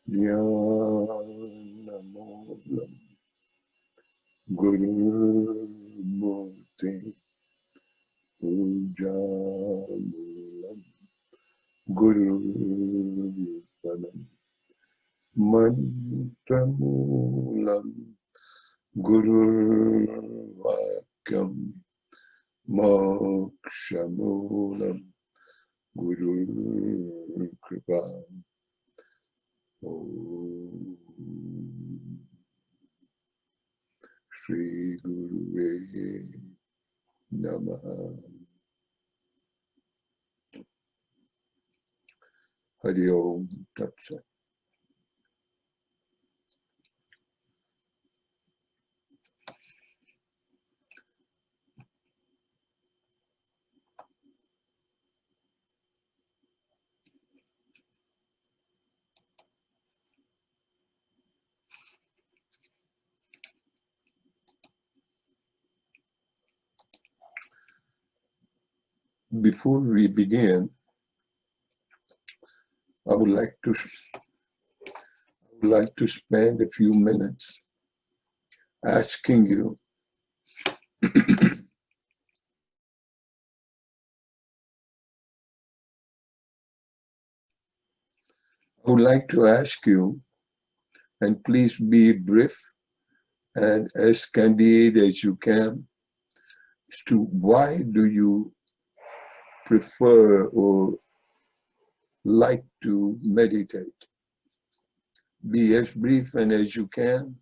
Dhyanamoolam Gurumurti Pujamulam Gurupalam Mantramulam Gurvakyam Mokshamulam Guru Kripa. Om Shri Guru Namaha. Hari Om Tat Sat. Before we begin, I would like to spend a few minutes asking you I would like to ask you, and please be brief and as candid as you can, as to why do you prefer or like to meditate? Be as brief and as you can.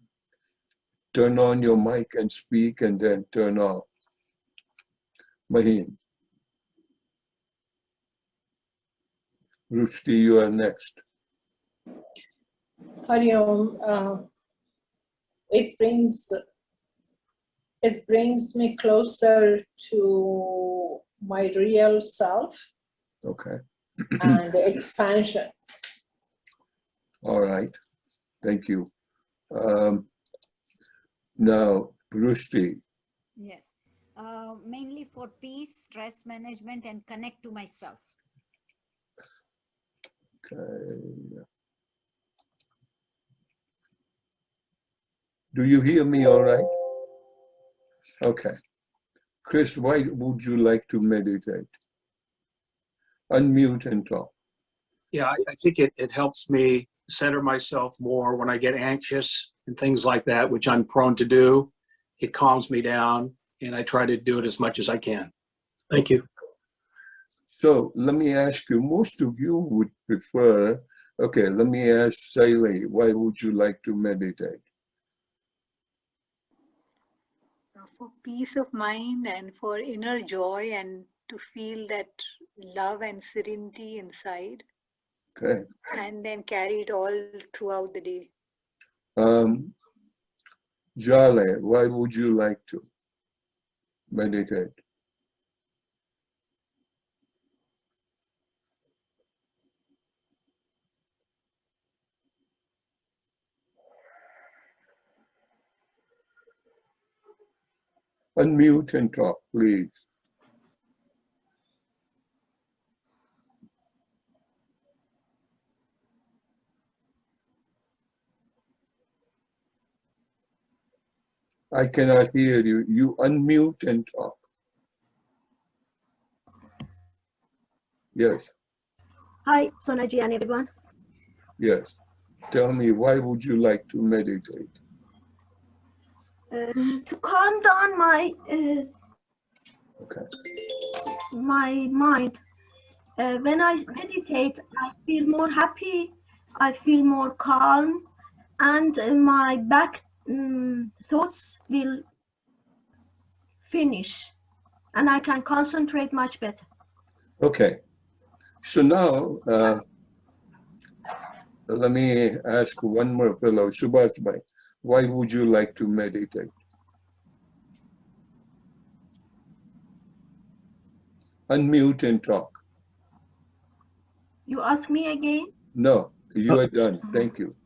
Turn on your mic and speak, and then turn off. Mahim. Rushti, you are next. Hari Om. It brings me closer to my real self. Okay. And expansion. All right. Thank you. Now, Rushti. Yes. Mainly for peace, stress management, and connect to myself. Okay. Do you hear me all right? Okay. Chris, why would you like to meditate? Unmute and talk. Yeah, I think it helps me center myself more when I get anxious and things like that, which I'm prone to do. It calms me down, and I try to do it as much as I can. Thank you. So let me ask you, most of you would prefer, okay, let me ask Saili, why would you like to meditate? For peace of mind and for inner joy and to feel that love and serenity inside. Okay. And then carry it all throughout the day. Jale, why would you like to meditate? Unmute and talk, please. I cannot hear you. You unmute and talk. Yes. Hi, Sonaji and everyone. Yes. Tell me, why would you like to meditate? To calm down my my mind. When I meditate, I feel more happy. I feel more calm, and my back thoughts will finish, and I can concentrate much better. Okay. So now, let me ask one more fellow, Subhash Bhai, why would you like to meditate? Unmute and talk. You ask me again? No, you are done. Thank you.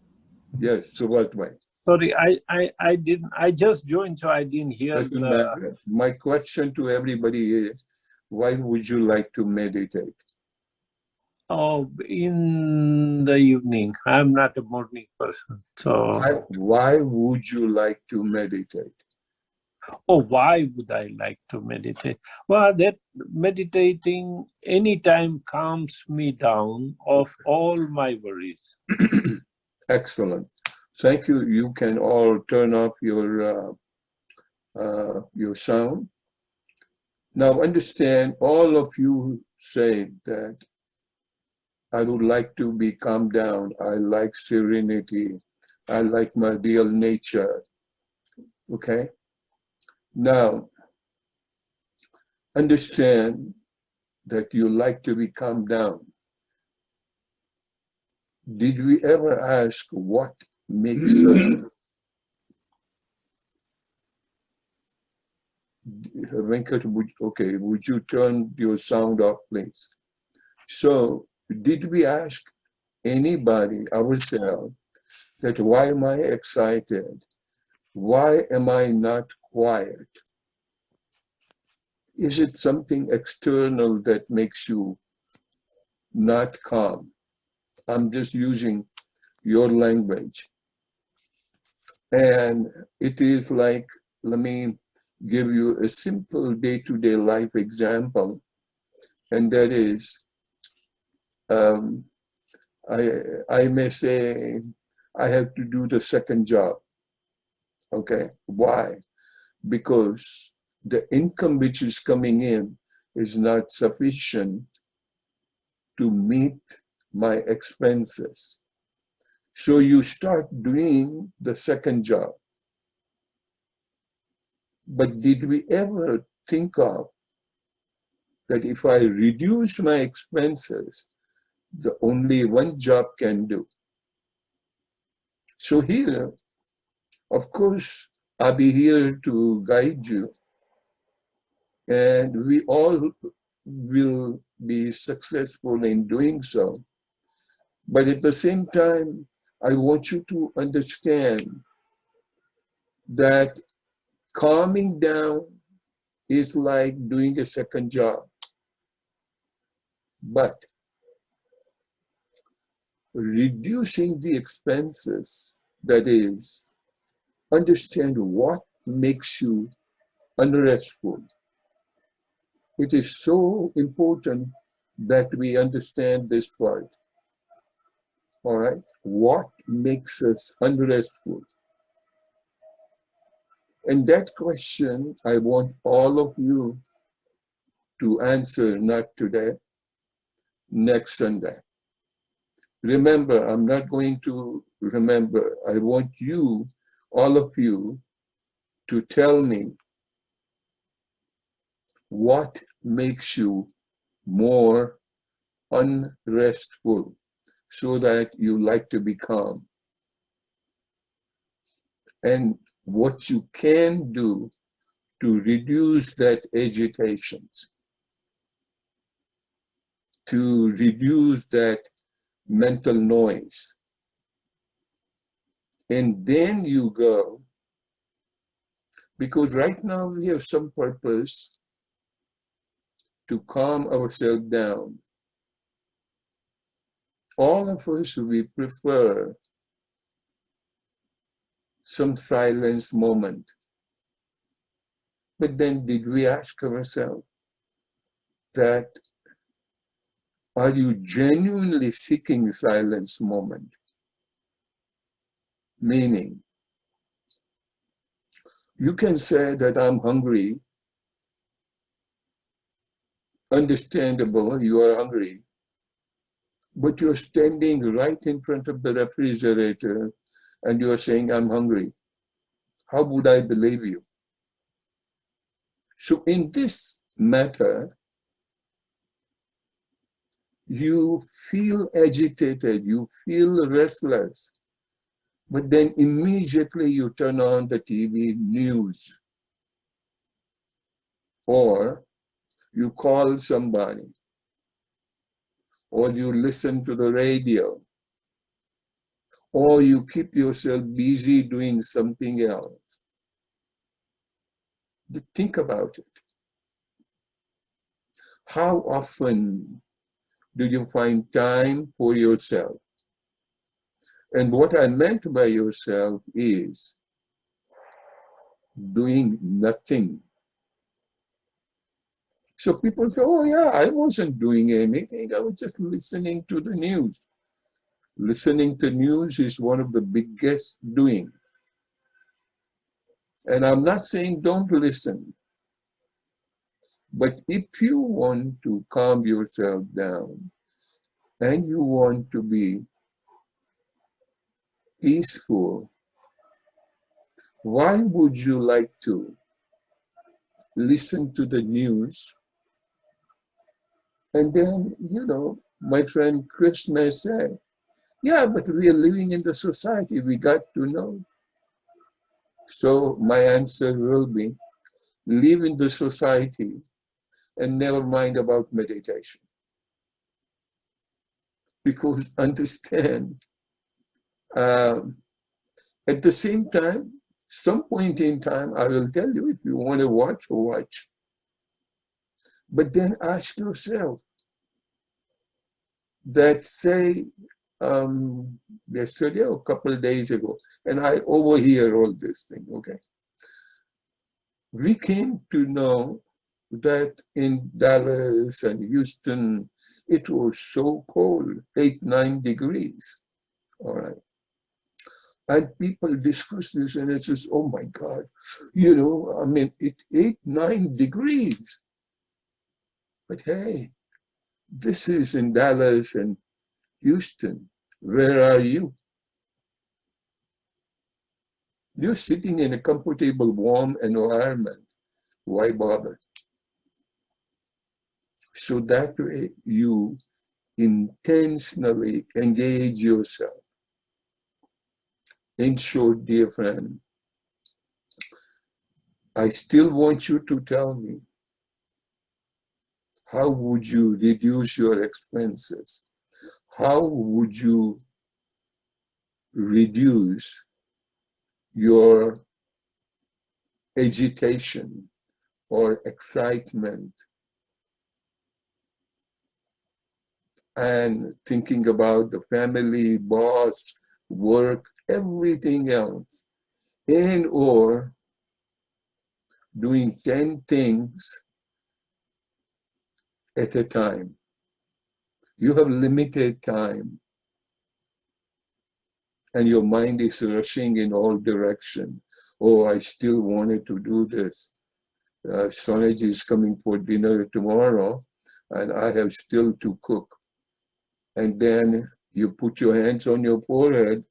Yes, Subhash Bhai. Sorry, I just joined, so I didn't hear. Doesn't matter. My question to everybody is, why would you like to meditate? Oh, in the evening. I'm not a morning person. So, Why would you like to meditate? oh, why would I like to meditate? Well, that meditating anytime calms me down of all my worries. Excellent. Thank you. You can all turn off your sound. Now understand, all of you say that I would like to be calmed down. I like serenity. I like my real nature. Okay? Now, understand that you like to be calmed down. Did we ever ask what makes us? Venkat, would you turn your sound off, please? So, did we ask anybody, ourselves, that why am I excited? Why am I not quiet? Is it something external that makes you not calm? I'm just using your language. And it is like, let me give you a simple day-to-day life example. And that is, I may say, I have to do the second job. Okay, why? Because the income which is coming in is not sufficient to meet my expenses. So you start doing the second job. But did we ever think of that if I reduce my expenses, the only one job can do? So here, of course, I'll be here to guide you, and we all will be successful in doing so. But at the same time, I want you to understand that calming down is like doing a second job. But reducing the expenses, that is, understand what makes you unrestful. It is so important that we understand this part. All right? What makes us unrestful? And that question, I want all of you to answer, not today, next Sunday. Remember, I'm not going to remember. I want you, all of you, to tell me what makes you more unrestful so that you like to be calm. And what you can do to reduce that agitations, to reduce that mental noise. And then you go, because right now we have some purpose to calm ourselves down. All of us, we prefer some silence moment. But then did we ask ourselves that, are you genuinely seeking silence moment? Meaning, you can say that I'm hungry. Understandable, you are hungry. But you're standing right in front of the refrigerator and you're saying, I'm hungry. How would I believe you? So in this matter, you feel agitated, you feel restless, but then immediately you turn on the TV news, or you call somebody, or you listen to the radio, or you keep yourself busy doing something else. Think about it. How often do you find time for yourself? And what I meant by yourself is doing nothing. So people say, oh yeah, I wasn't doing anything. I was just listening to the news. Listening to news is one of the biggest doing. And I'm not saying don't listen. But if you want to calm yourself down and you want to be peaceful, why would you like to listen to the news? And then, you know, my friend Chris may say, yeah, but we are living in the society, we got to know. So my answer will be, live in the society and never mind about meditation. Because understand, at the same time, some point in time, I will tell you if you want to watch, watch. But then ask yourself that, say, yesterday or a couple of days ago, and I overhear all this thing, okay? We came to know that in Dallas and Houston, it was so cold, 8-9 degrees, all right? And people discuss this and it says, oh my God, you know, I mean, it's 8-9 degrees. But hey, this is in Dallas and Houston. Where are you? You're sitting in a comfortable, warm environment. Why bother? So that way you intentionally engage yourself. In short, dear friend, I still want you to tell me, how would you reduce your expenses? How would you reduce your agitation or excitement and thinking about the family, boss, work, everything else, and or doing 10 things at a time? You have limited time and your mind is rushing in all directions. Oh, I still wanted to do this. Sonaj is coming for dinner tomorrow and I have still to cook. And then you put your hands on your forehead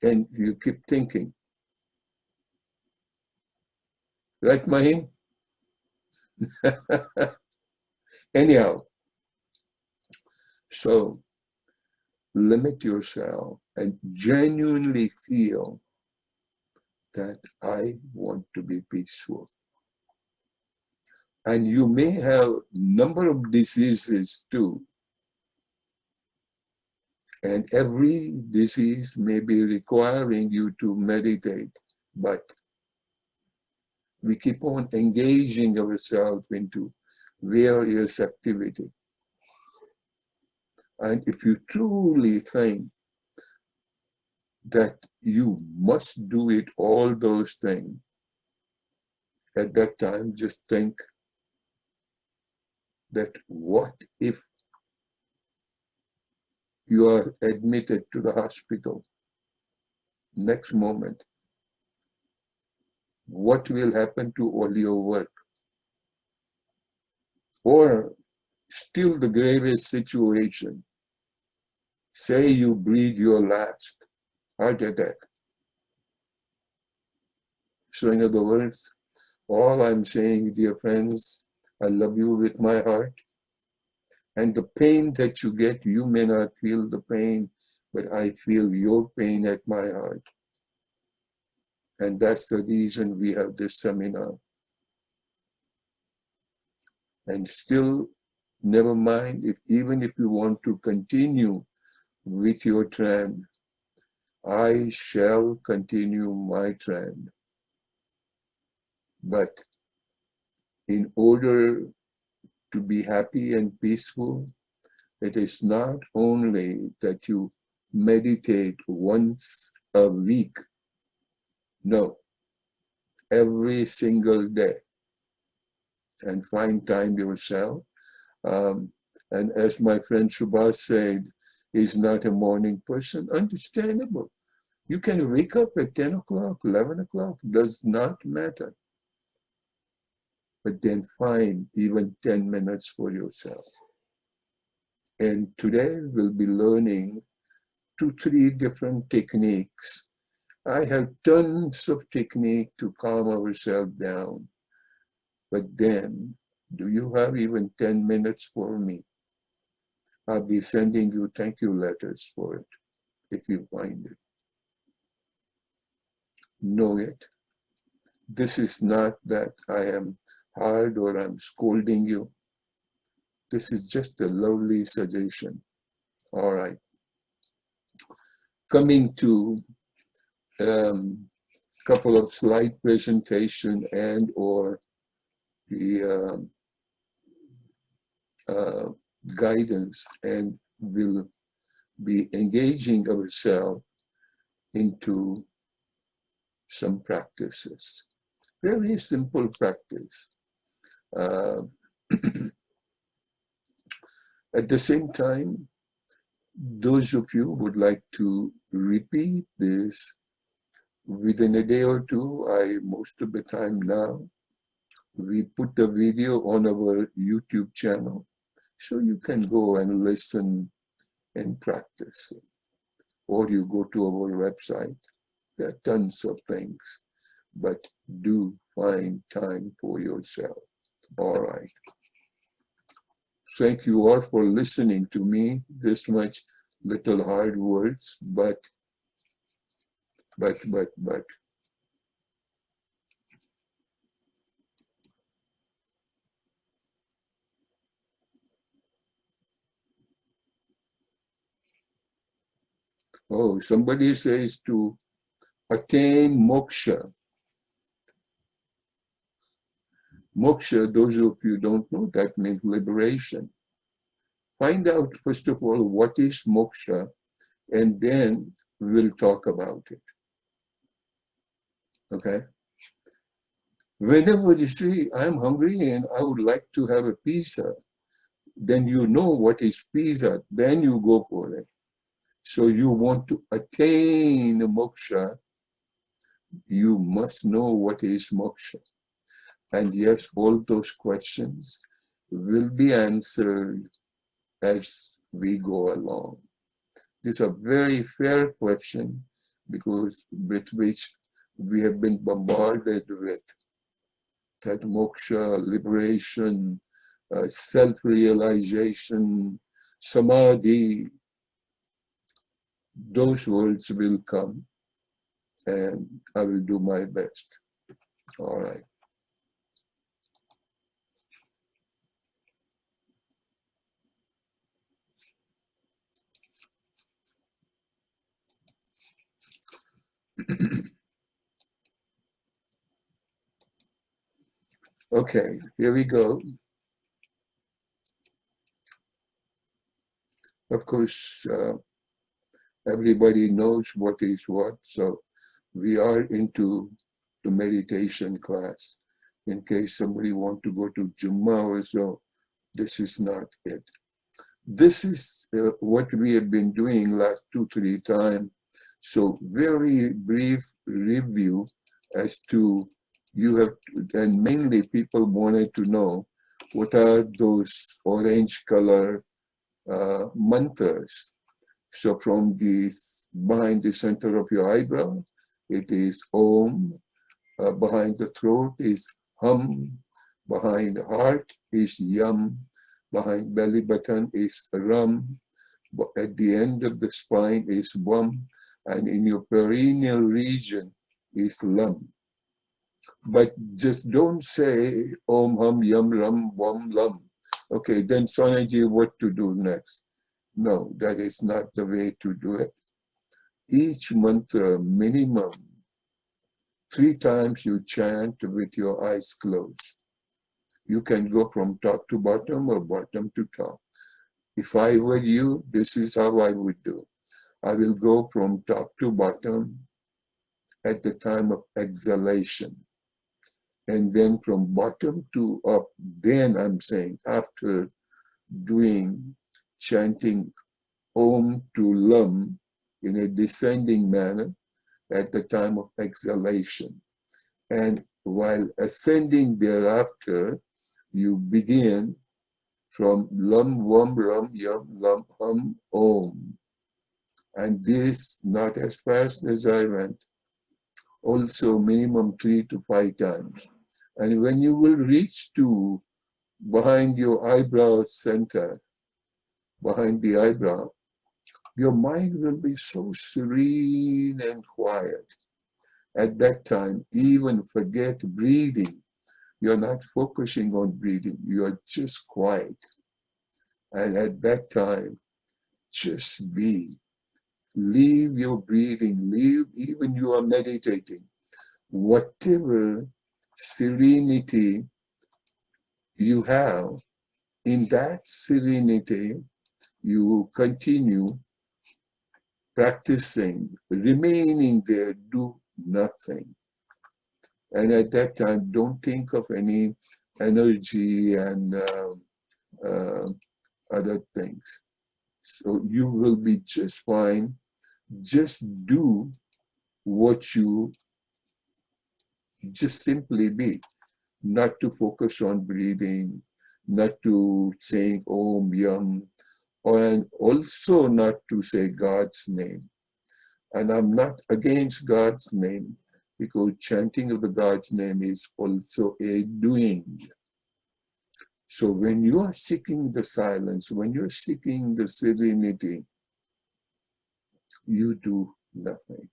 and you keep thinking. Right, Mahim? Anyhow, so limit yourself and genuinely feel that I want to be peaceful. And you may have a number of diseases too. And every disease may be requiring you to meditate, but we keep on engaging ourselves into various activity. And if you truly think that you must do it, all those things, at that time, just think that what if you are admitted to the hospital next moment? What will happen to all your work? Or still the gravest situation, say you breathe your last, heart attack. So in other words, all I'm saying, dear friends, I love you with my heart. And the pain that you get, you may not feel the pain, but I feel your pain at my heart. And that's the reason we have this seminar. And still, never mind, even if you want to continue with your trend, I shall continue my trend. But in order to be happy and peaceful, It is not only that you meditate once a week. No, every single day. And find time yourself. And as my friend Subhash said, he's not a morning person. Understandable. You can wake up at 10 o'clock, 11 o'clock, does not matter. But then find even 10 minutes for yourself. And today we'll be learning 2-3 different techniques. I have tons of technique to calm ourselves down. But then, do you have even 10 minutes for me? I'll be sending you thank you letters for it, if you find it. Know it. This is not that I am hard or I'm scolding you. This is just a lovely suggestion. All right. Coming to couple of slide presentation and or the guidance, and will be engaging ourselves into some practices. Very simple practice. At the same time, those of you who would like to repeat this within a day or two, most of the time now, we put the video on our YouTube channel, so you can go and listen and practice. Or you go to our website. There are tons of things, but do find time for yourself. All right. Thank you all for listening to me. This much little hard words, but. Oh, somebody says to attain moksha. Moksha, those of you who don't know, that means liberation. Find out, first of all, what is moksha, and then we'll talk about it. Okay? Whenever you say, I'm hungry and I would like to have a pizza, then you know what is pizza, then you go for it. So you want to attain moksha, you must know what is moksha. And yes, all those questions will be answered as we go along. This is a very fair question, because with which we have been bombarded with that moksha, liberation, self-realization, samadhi. Those words will come, and I will do my best. All right. Okay, here we go. Of course, everybody knows what is what, so we are into the meditation class. In case somebody wants to go to Jummah or so, this is not it. This is what we have been doing last 2-3 times. So very brief review as to you have, and mainly people wanted to know what are those orange color mantras. So from the behind the center of your eyebrow, it is Om. Behind the throat is Hum. Behind the heart is Yam. Behind belly button is Ram. At the end of the spine is Wam. And in your perineal region is Lam. But just don't say Om, Hum, Yam, Ram, Wam, Lam. Okay, then Swamiji, what to do next? No, that is not the way to do it. Each mantra, minimum 3 times you chant with your eyes closed. You can go from top to bottom or bottom to top. If I were you, this is how I would do. I will go from top to bottom at the time of exhalation. And then from bottom to up, then I'm saying after doing chanting Om to Lam in a descending manner at the time of exhalation. And while ascending thereafter, you begin from Lam, Wam, Ram, Yam, Lam, Hum, Om. And this, not as fast as I went, also minimum 3 to 5 times. And when you will reach to behind your eyebrow center, behind the eyebrow, your mind will be so serene and quiet. At that time, even forget breathing. You're not focusing on breathing, you're just quiet. And at that time, just be. Leave your breathing, leave even you are meditating. Whatever serenity you have, in that serenity, you continue practicing, remaining there, do nothing. And at that time, don't think of any energy and other things. So you will be just fine. Just do what you just simply be. Not to focus on breathing, not to saying Om, Yam, and also not to say God's name. And I'm not against God's name, because chanting of the God's name is also a doing. So when you are seeking the silence, when you're seeking the serenity, you do nothing.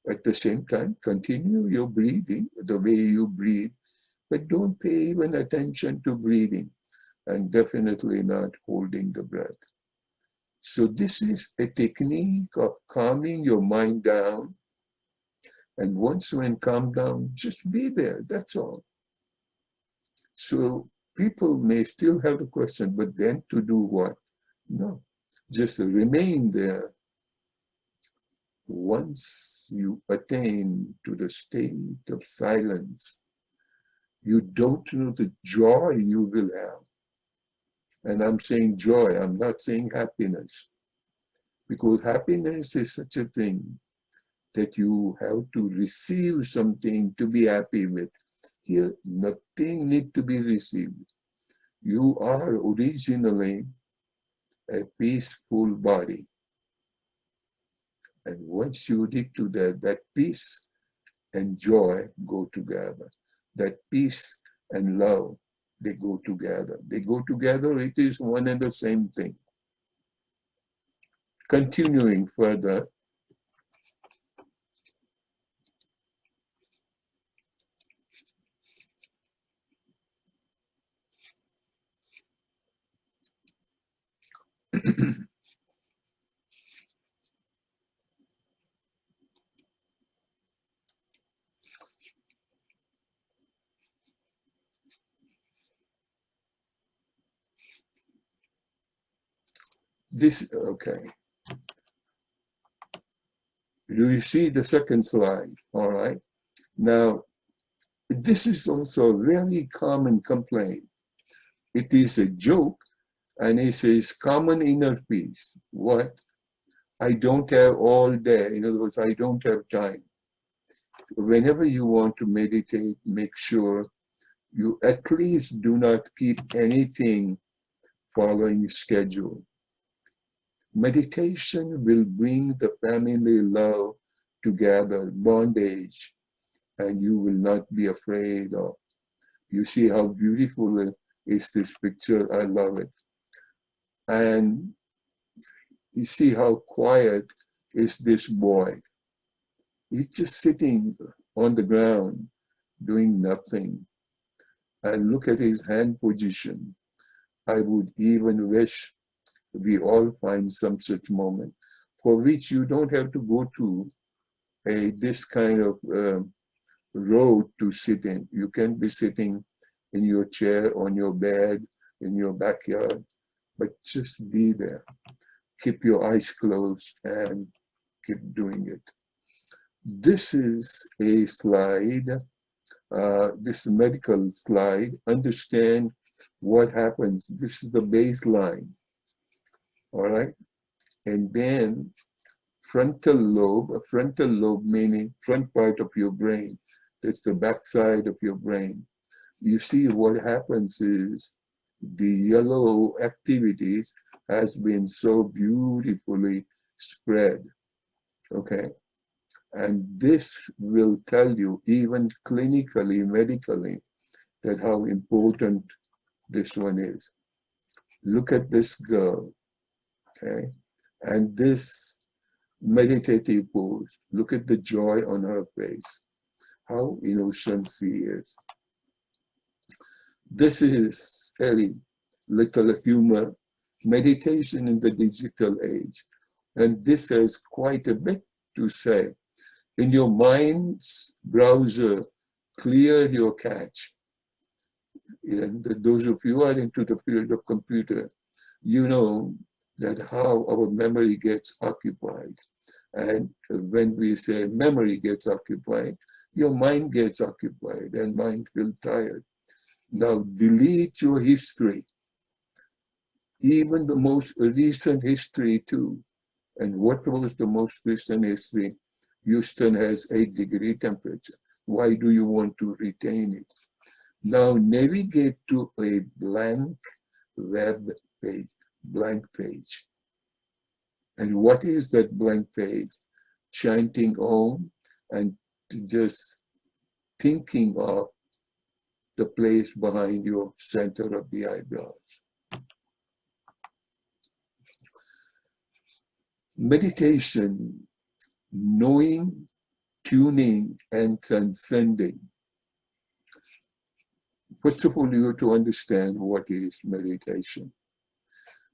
At the same time, continue your breathing the way you breathe, but don't pay even attention to breathing, and definitely not holding the breath. So this is a technique of calming your mind down. And once when calm down, just be there, that's all. So people may still have a question, but then to do what? No, just remain there. Once you attain to the state of silence, you don't know the joy you will have. And I'm saying joy, I'm not saying happiness. Because happiness is such a thing that you have to receive something to be happy with. Here, nothing needs to be received. You are originally a peaceful body. And once you reach to that peace and joy go together. That peace and love, they go together. They go together, it is one and the same thing. Continuing further, this, okay. Do you see the second slide? All right. Now, this is also a very common complaint. It is a joke, and it says common inner peace. What? I don't have all day. In other words, I don't have time. Whenever you want to meditate, make sure you at least do not keep anything following schedule. Meditation will bring the family love together, bondage, and you will not be afraid of. You see how beautiful is this picture? I love it. And you see how quiet is this boy. He's just sitting on the ground, doing nothing. And look at his hand position. I would even wish we all find some such moment for which you don't have to go to this kind of road to sit in. You can be sitting in your chair, on your bed, in your backyard, but just be there. Keep your eyes closed and keep doing it. This is a slide, this medical slide. Understand what happens. This is the baseline, all right? And then frontal lobe meaning front part of your brain. That's the back side of your brain. You see what happens is the yellow activities has been so beautifully spread, okay? And this will tell you, even clinically, medically, that how important this one is. Look at this girl, okay? And this meditative pose, look at the joy on her face, how innocent she is. This is a little humor, meditation in the digital age. And this has quite a bit to say. In your mind's browser, clear your cache. And those of you who are into the field of computer, you know that how our memory gets occupied. And when we say memory gets occupied, your mind gets occupied and mind feels tired. Now delete your history, even the most recent history too. And what was the most recent history? Houston has 8-degree temperature. Why do you want to retain it? Now navigate to a blank web page, blank page. And what is that blank page? Chanting Om and just thinking of the place behind your center of the eyebrows. Meditation, knowing, tuning, and transcending. First of all, you have to understand what is meditation.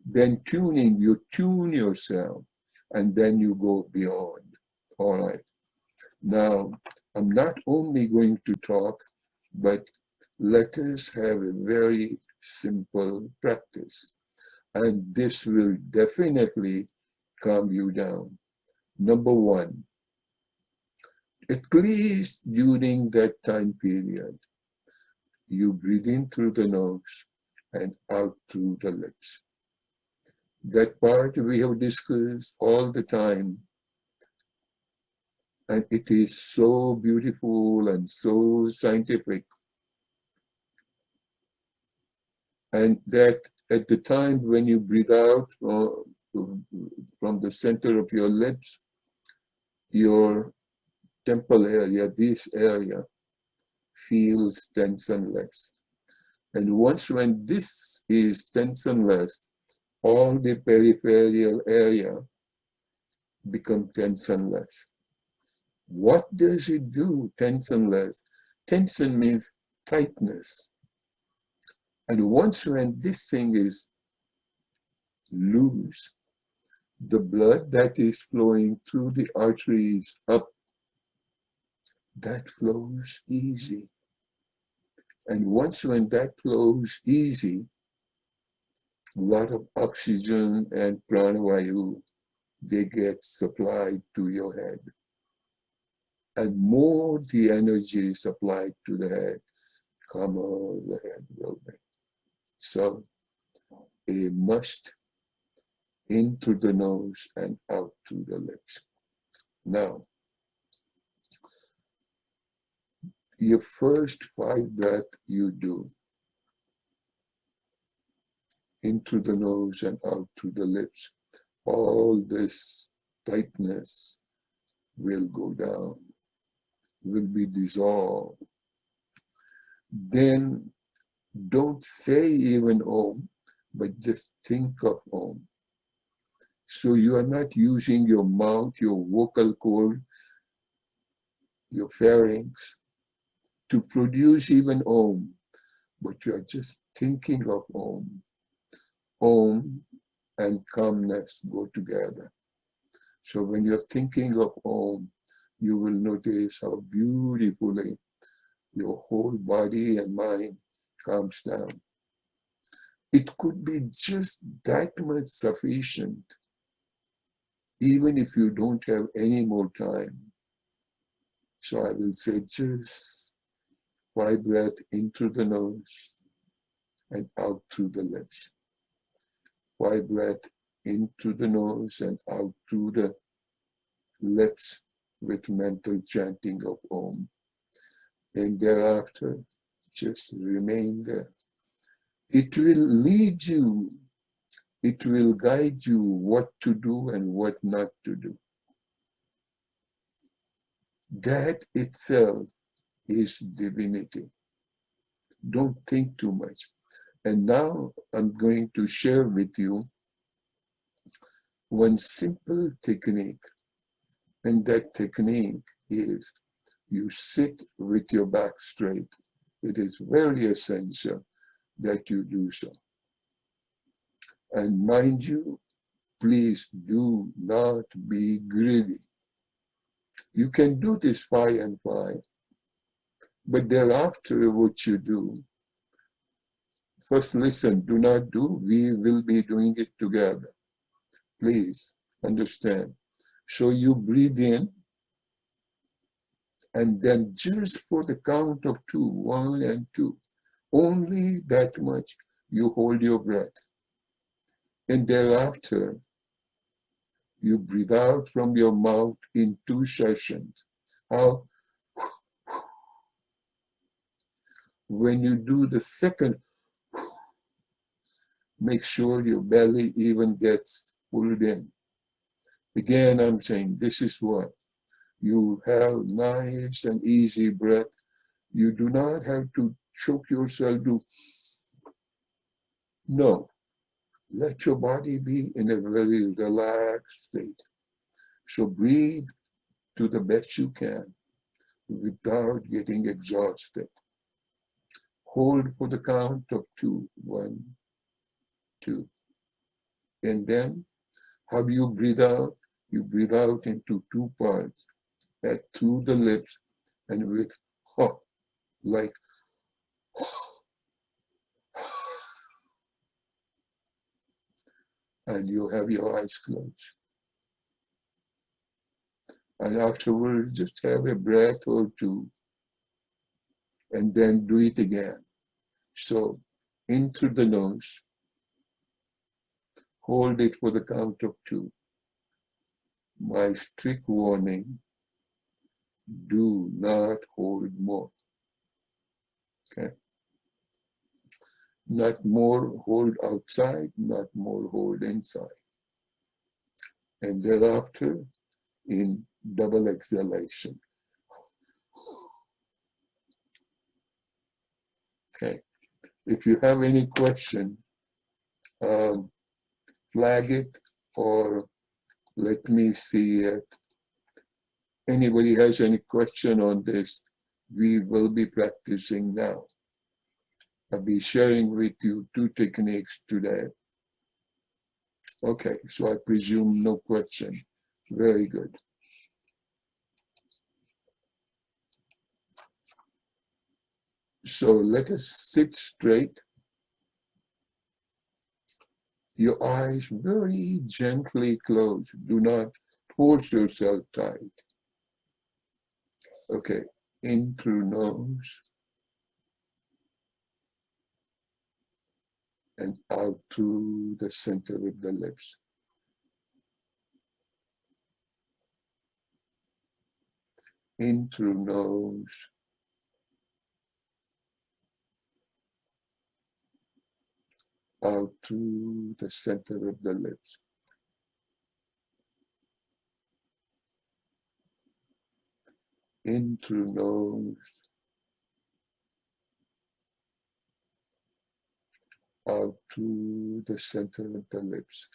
Then tuning, you tune yourself, and then you go beyond. All right. Now, I'm not only going to talk, but let us have a very simple practice. And this will definitely calm you down. Number one, at least during that time period, you breathe in through the nose and out through the lips. That part we have discussed all the time. And it is so beautiful and so scientific. And that at the time when you breathe out from the center of your lips, your temple area, this area, feels tensionless. And once when this is tensionless, all the peripheral area become tensionless. What does it do, tensionless? Tension means tightness. And once when this thing is loose, the blood that is flowing through the arteries up, that flows easy. And once when that flows easy, a lot of oxygen and pranavayu, they get supplied to your head. And more the energy is supplied to the head, calmer the head will be. So, a must in through the nose and out through the lips. Now, your first 5 breaths you do in through the nose and out through the lips. All this tightness will go down, will be dissolved. Then don't say even Om, but just think of Om. So you are not using your mouth, your vocal cord, your pharynx to produce even Om, but you are just thinking of Om. Om and calmness go together. So when you're thinking of Om, you will notice how beautifully your whole body and mind calms down. It could be just that much sufficient, even if you don't have any more time. So I will say just 5 breaths into the nose and out through the lips. 5 breaths into the nose and out through the lips with mental chanting of Om. And thereafter, just remain there. It will lead you, it will guide you what to do and what not to do. That itself is divinity. Don't think too much. And now I'm going to share with you one simple technique. And that technique is you sit with your back straight. It is very essential that you do so. And mind you, please do not be greedy. You can do this 5 and 5, but thereafter what you do, first listen, do not do, we will be doing it together. Please understand. So you breathe in, and then just for the count of 2, 1 and 2, only that much you hold your breath. And thereafter, you breathe out from your mouth in 2 sessions. How? When you do the second, make sure your belly even gets pulled in. Again, I'm saying this is what you have nice and easy breath. You do not have to choke yourself to. No, let your body be in a very relaxed state. So breathe to the best you can without getting exhausted. Hold for the count of 2, 1, 2. And then how do you breathe out? You breathe out into 2 parts, through the lips and with ha, like and you have your eyes closed. And afterwards, just have a breath or 2 and then do it again. So in through the nose, hold it for the count of 2. My strict warning, do not hold more. Okay? Not more hold outside, not more hold inside. And thereafter, in double exhalation. Okay. If you have any question, flag it or let me see it. Anybody has any question on this, we will be practicing now. I'll be sharing with you 2 techniques today. Okay, so I presume no question. Very good. So let us sit straight. Your eyes very gently closed. Do not force yourself tight. Okay, in through nose and out through the center of the lips. In through nose out through the center of the lips. In through nose, out through the center of the lips.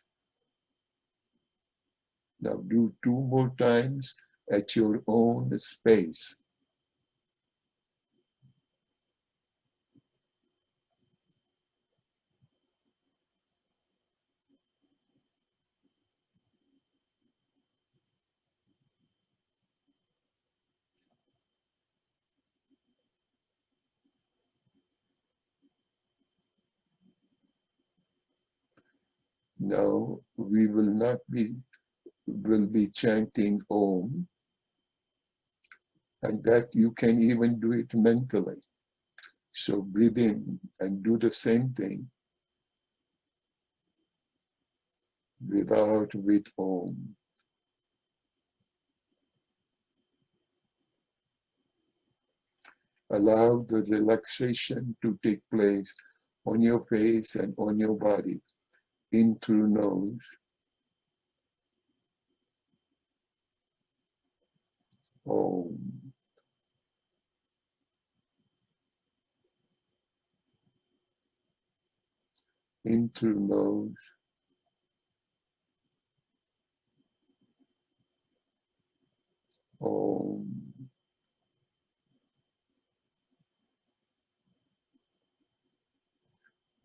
Now do 2 more times at your own space. Now we will be chanting Om, and that you can even do it mentally. So breathe in and do the same thing. Breathe out with Om. Allow the relaxation to take place on your face and on your body, in through nose. Om. In through nose. Om.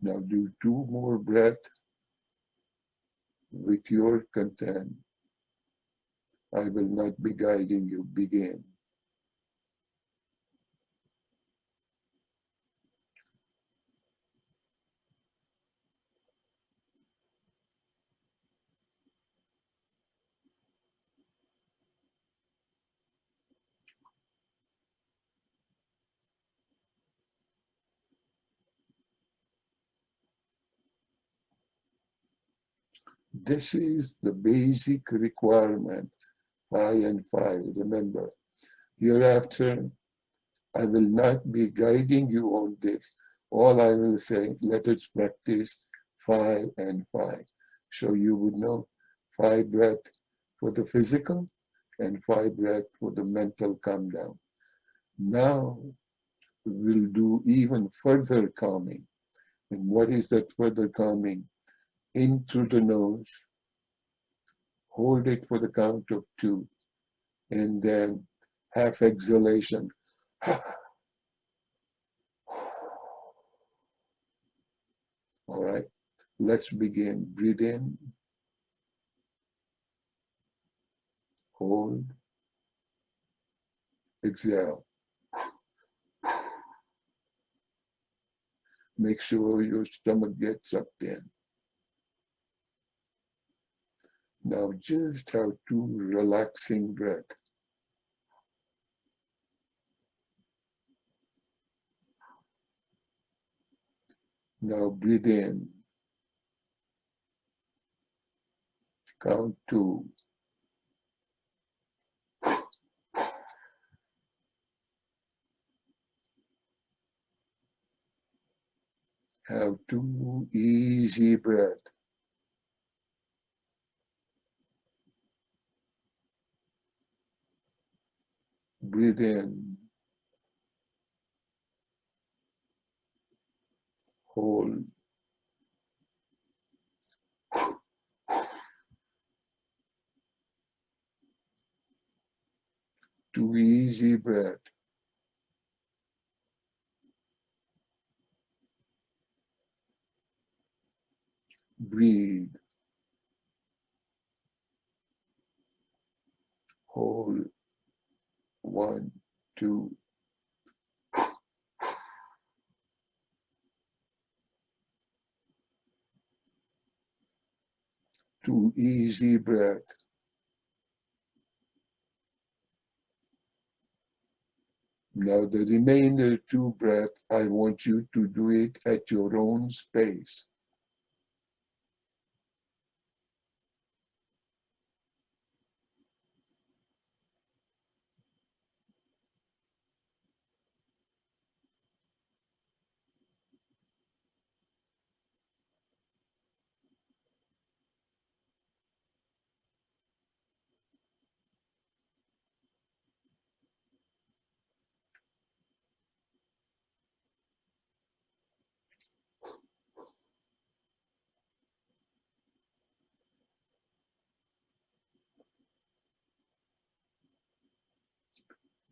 Now do 2 more breaths with your content. I will not be guiding you. Begin. This is the basic requirement, 5 and 5. Remember, hereafter, I will not be guiding you on this. All I will say, let us practice 5 and 5. So you would know 5 breaths for the physical and 5 breaths for the mental calm down. Now we'll do even further calming. And what is that further calming? In through the nose, hold it for the count of 2, and then half exhalation. All right, let's begin. Breathe in, hold, exhale. Make sure your stomach gets up in. Now just have 2 relaxing breaths. Now breathe in. Count 2. Have 2 easy breaths. Breathe in. Hold. 2 easy breaths. Breathe. Hold. 1, 2. 2 easy breaths. Now the remainder 2 breaths, I want you to do it at your own space.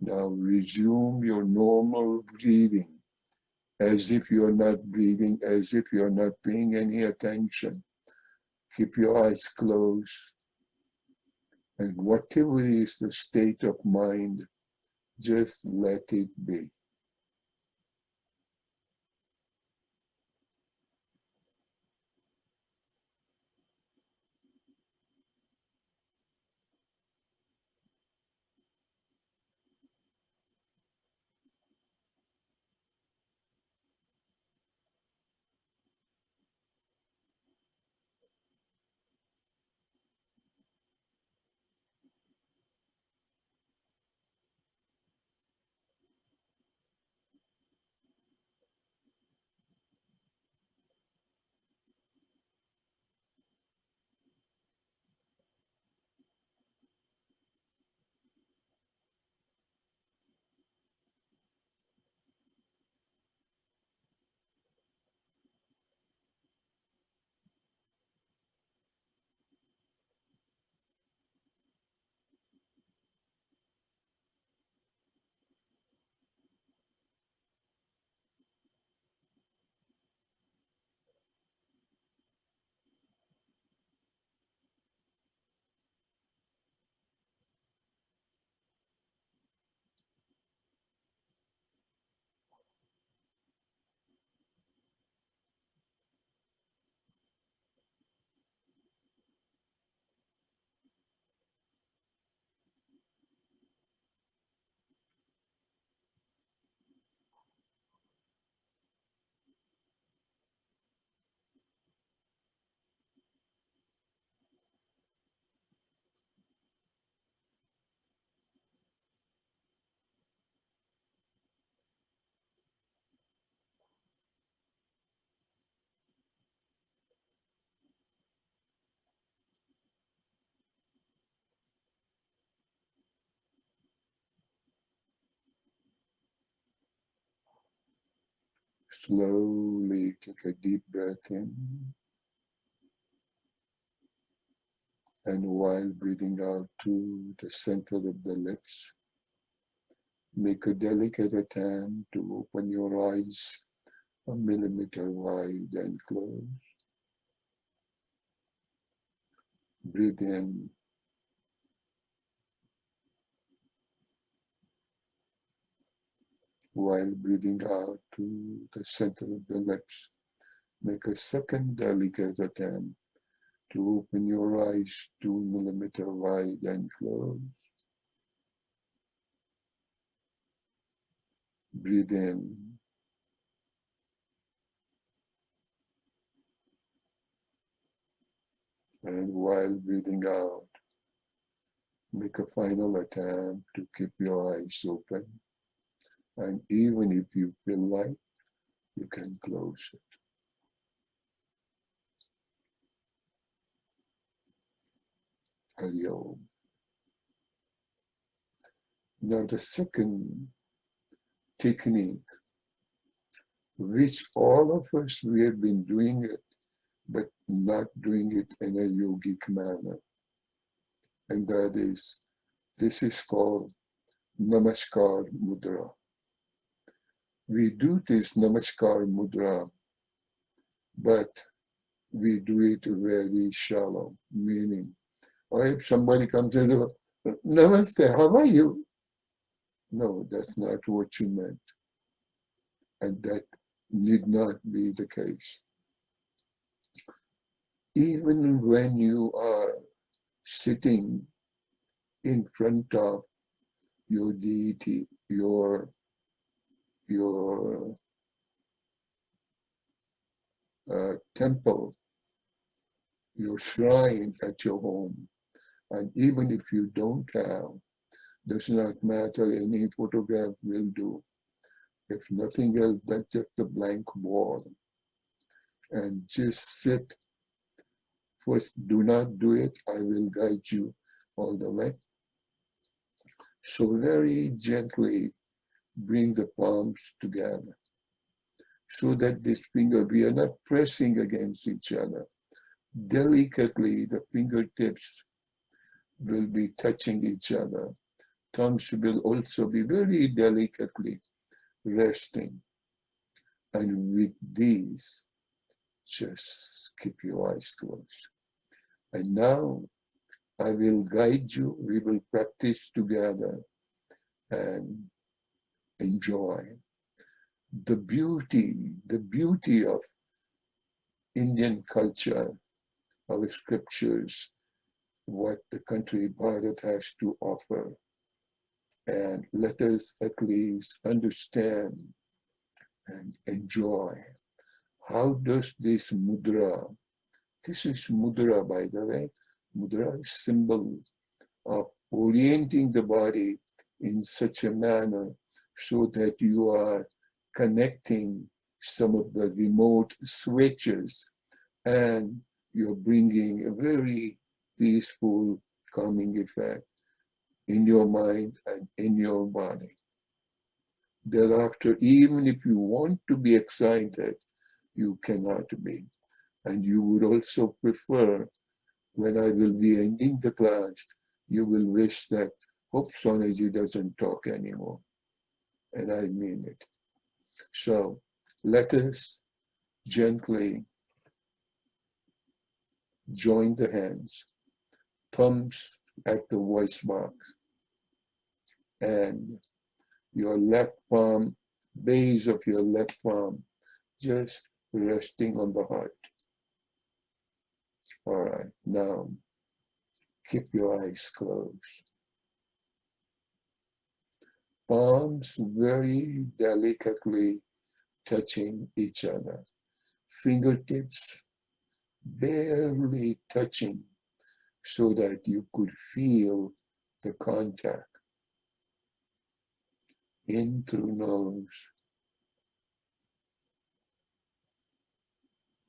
Now resume your normal breathing, as if you're not breathing, as if you're not paying any attention. Keep your eyes closed, and whatever is the state of mind, just let it be. Slowly take a deep breath in, and while breathing out to the center of the lips, make a delicate attempt to open your eyes a millimeter wide and close. Breathe in. While breathing out to the center of the lips, make a second delicate attempt to open your eyes 2 millimeter wide and close. Breathe in. And while breathing out, make a final attempt to keep your eyes open. And even if you feel like, you can close it. Hari Om. Now the second technique, which all of us, we have been doing it, but not doing it in a yogic manner. And that is, this is called Namaskar Mudra. We do this Namaskar Mudra, but we do it very shallow, meaning, or if somebody comes and says, Namaste, how are you? No, that's not what you meant. And that need not be the case. Even when you are sitting in front of your deity, your temple, your shrine at your home, and even if you don't have, does not matter, any photograph will do. If nothing else, that's just a blank wall. And just sit. First, do not do it. I will guide you all the way. So very gently bring the palms together so that this finger, we are not pressing against each other. Delicately, the fingertips will be touching each other. Thumbs will also be very delicately resting. And with these, just keep your eyes closed. And now I will guide you. We will practice together and enjoy the beauty of Indian culture, our scriptures, what the country Bharat has to offer. And let us at least understand and enjoy. How does this mudra, this is mudra, by the way, mudra is symbol of orienting the body in such a manner so that you are connecting some of the remote switches and you're bringing a very peaceful, calming effect in your mind and in your body. Thereafter, even if you want to be excited, you cannot be. And you would also prefer, when I will be ending the class, you will wish that hope Swamiji doesn't talk anymore. And I mean it. So let us gently join the hands, thumbs at the voice box, and your left palm, base of your left palm, just resting on the heart. All right, now keep your eyes closed. Palms very delicately touching each other. Fingertips barely touching so that you could feel the contact. In through nose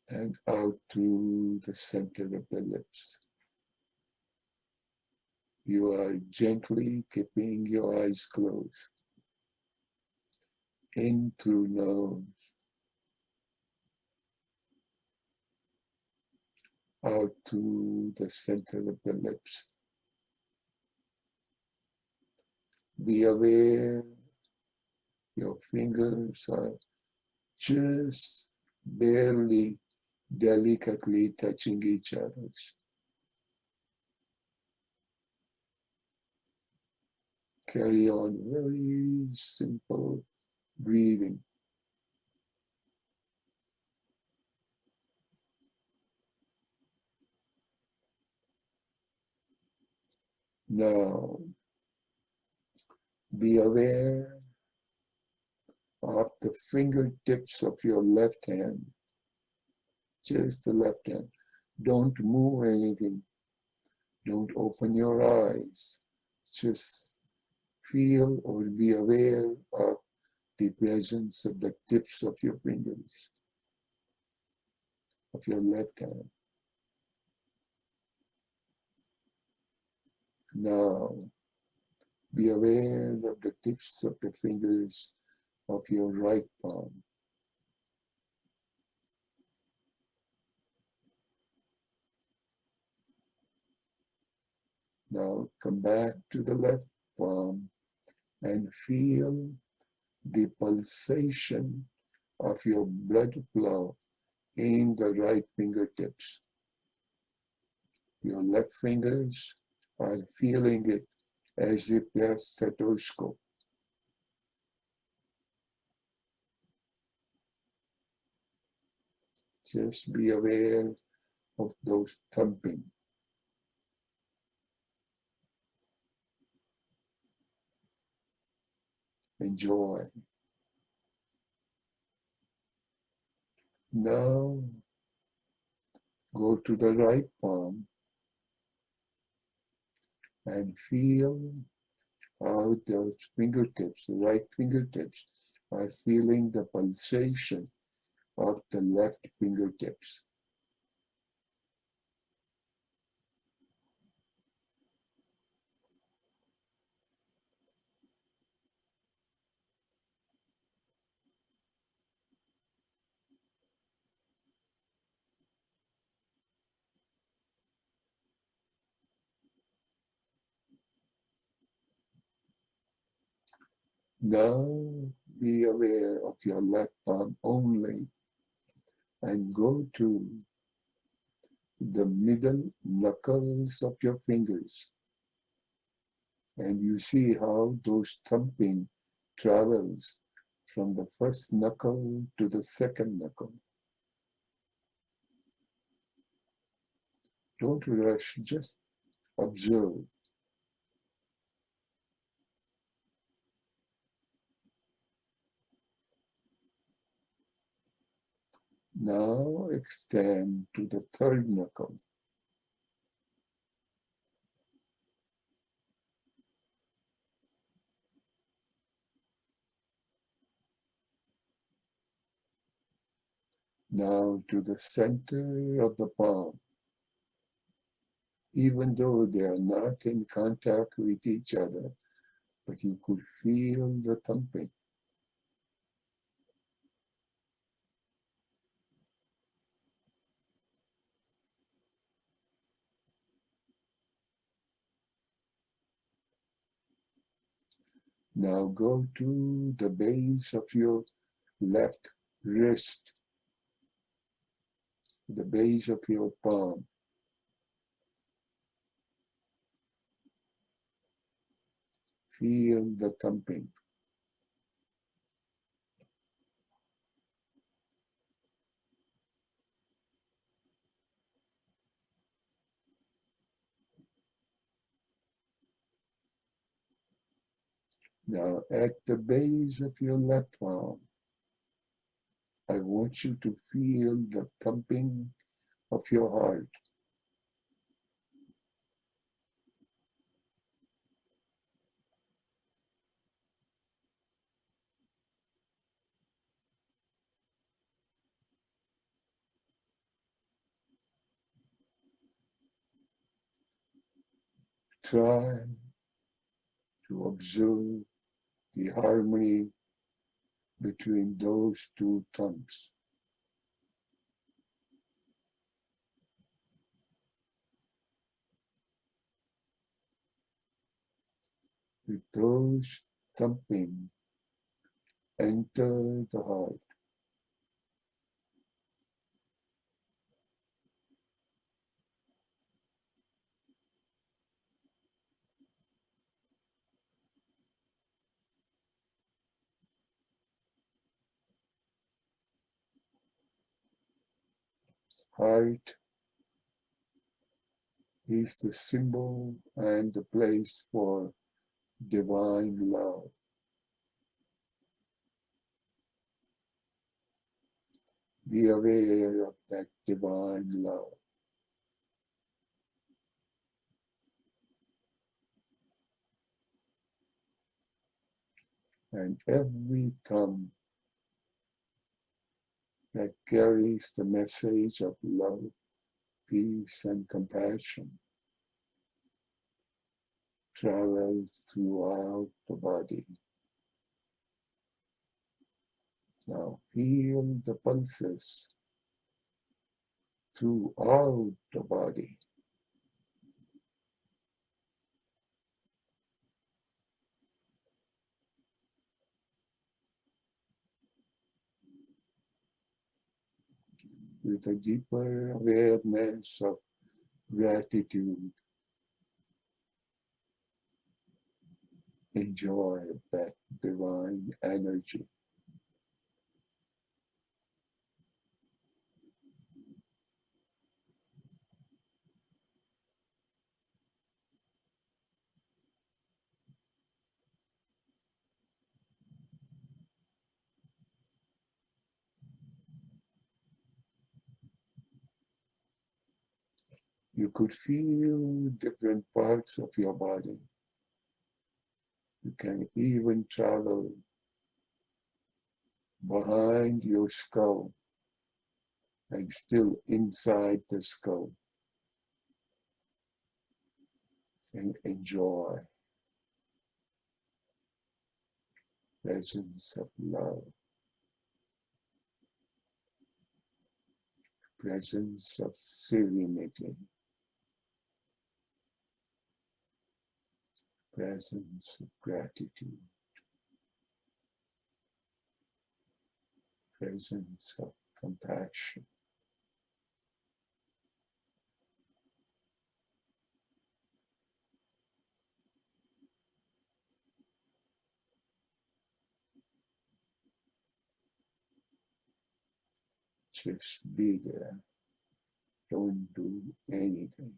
and out through the center of the lips. You are gently keeping your eyes closed. In through nose out to the center of the lips. Be aware your fingers are just barely, delicately touching each other's. Carry on very simple breathing. Now, be aware of the fingertips of your left hand, just the left hand. Don't move anything. Don't open your eyes. Just feel or be aware of the presence of the tips of your fingers, of your left hand. Now, be aware of the tips of the fingers of your right palm. Now, come back to the left palm and feel the pulsation of your blood flow in the right fingertips. Your left fingers are feeling it as if they're stethoscope. Just be aware of those thumping. Enjoy. Now, go to the right palm and feel how those fingertips, the right fingertips, are feeling the pulsation of the left fingertips. Now be aware of your left palm only and go to the middle knuckles of your fingers, and you see how those thumping travels from the first knuckle to the second knuckle. Don't rush, just observe. Now extend to the third knuckle. Now to the center of the palm. Even though they are not in contact with each other, but you could feel the thumping. Now go to the base of your left wrist, the base of your palm. Feel the thumping. Now at the base of your left palm, I want you to feel the thumping of your heart. Try to observe the harmony between those two thumps. with those thumping enter the heart. Heart is the symbol and the place for divine love. Be aware of that divine love. And every thumb that carries the message of love, peace, and compassion travels throughout the body. Now feel the pulses throughout the body. With a deeper awareness of gratitude, enjoy that divine energy. You could feel different parts of your body. You can even travel behind your skull and still inside the skull and enjoy presence of love, presence of serenity, presence of gratitude, presence of compassion. Just be there. Don't do anything.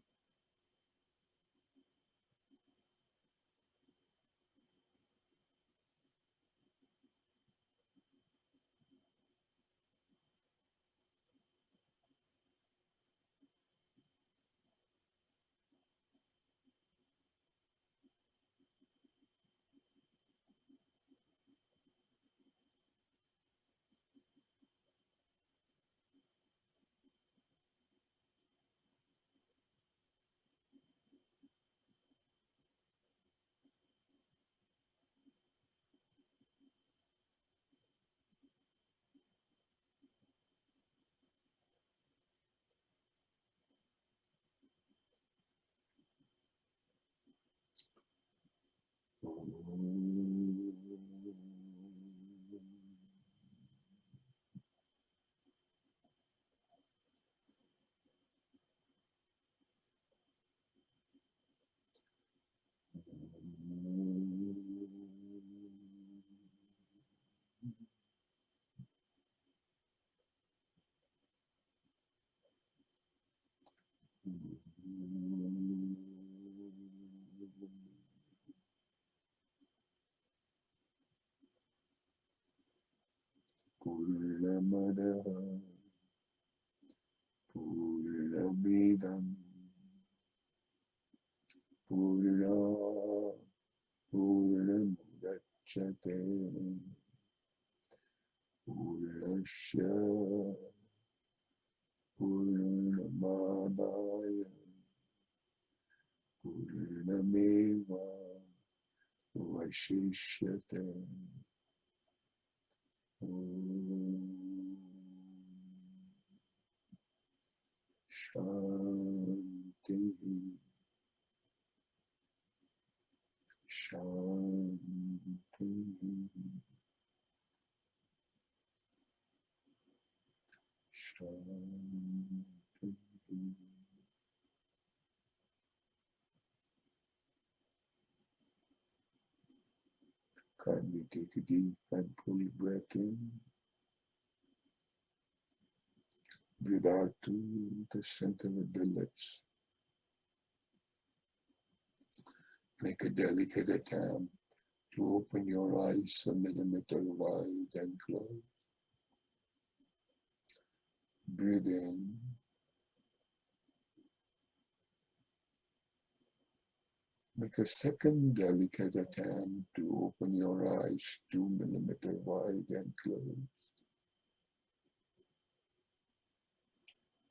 Purnamada Purnamidam Purna Purnamudachyate Purnasya Purnamadaya Purnameva Vashishyate. Shanti, Shanti. Shanti. Kindly take a deep and full breath in. Breathe out through the center of the lips. Make a delicate attempt to open your eyes a millimeter wide and close. Breathe in. Make a second delicate attempt to open your eyes 2 millimeters wide and close.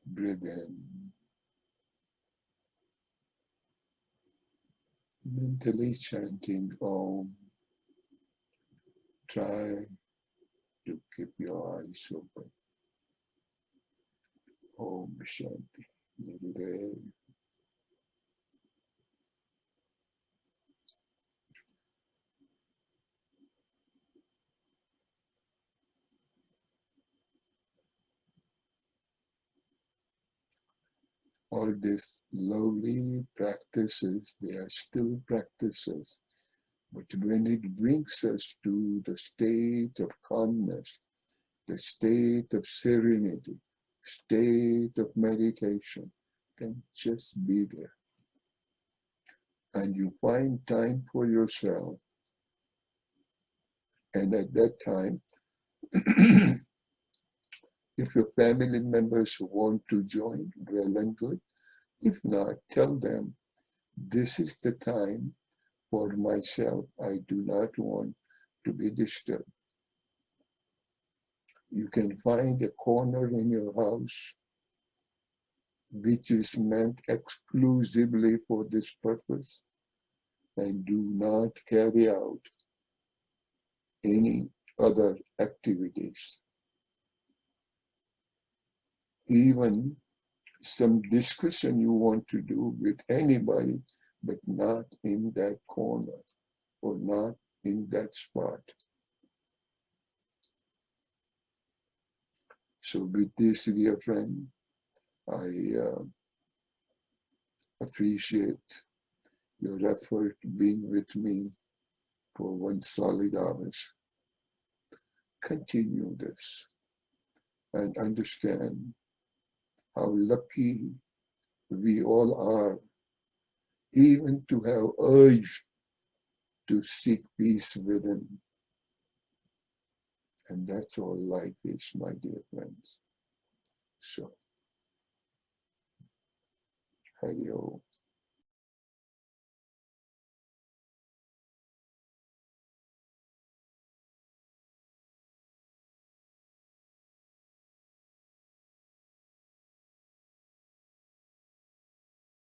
Breathe in. Mentally chanting Om. Try to keep your eyes open. Om Shanti. Nirvana. All these lowly practices, they are still practices. But when it brings us to the state of calmness, the state of serenity, state of meditation, then just be there. And you find time for yourself. And at that time, if your family members want to join, well and good. If not, tell them, this is the time for myself. I do not want to be disturbed. You can find a corner in your house which is meant exclusively for this purpose, and do not carry out any other activities. Even some discussion you want to do with anybody, but not in that corner or not in that spot. So with this, dear friend, I appreciate your effort being with me for 1 solid hours. Continue this and understand how lucky we all are even to have urge to seek peace within. And that's all life is, my dear friends. So, Hari Om.